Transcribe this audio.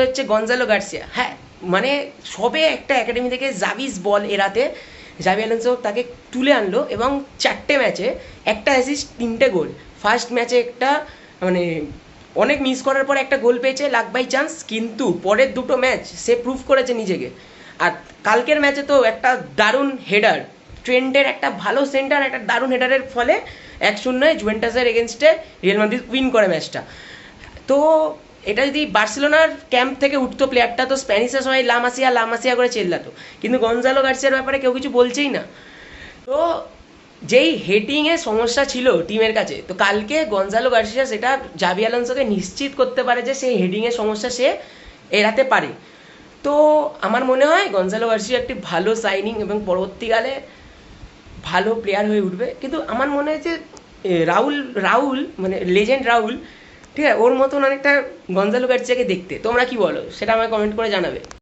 হচ্ছে Gonzalo Garcia. হ্যাঁ, মানে সবে একটা একাডেমি থেকে জাভিস বল এরাতে জাভি আলোনসো তাকে তুলে আনলো এবং 4টে ম্যাচে একটা অ্যাসিস্ট 3টে গোল। ফার্স্ট ম্যাচে একটা মানে অনেক মিস করার পর একটা গোল পেয়েছে লাক বাই চান্স, কিন্তু পরের দুটো ম্যাচ সে প্রুভ করেছে নিজেকে। আর কালকের ম্যাচে তো একটা দারুণ হেডার, ট্রেন্টের একটা ভালো সেন্টার, একটা দারুণ হেডারের ফলে 1-0 জুভেন্টাসের এগেনস্টে রিয়াল মাদ্রিদ উইন করে ম্যাচটা। তো এটা যদি বার্সেলোনার ক্যাম্প থেকে উঠতো প্লেয়ারটা, তো স্প্যানিশের সবাই লামাসিয়া করে চেল্লাতো, কিন্তু গঞ্জালো গার্সিয়ার ব্যাপারে কেউ কিছু বলছেই না। তো যেই হেটিংয়ে সমস্যা ছিল টিমের কাছে, তো কালকে গঞ্জালো গার্সিয়া সেটা জাভি আলোনসোকে নিশ্চিত করতে পারে যে সেই হেডিংয়ের সমস্যা সে এড়াতে পারে। তো আমার মনে হয় গঞ্জালো গার্সিয়া একটি ভালো সাইনিং এবং পরবর্তীকালে ভালো প্লেয়ার হয়ে উঠবে। কিন্তু আমার মনে হয় যে রাউল মানে লেজেন্ড রাউল, ঠিক আছে, ওর মতন অনেকটা গঞ্জালো গার্সিয়াকে দেখতে। তোমরা কি বলো সেটা আমায় কমেন্ট করে জানাবে।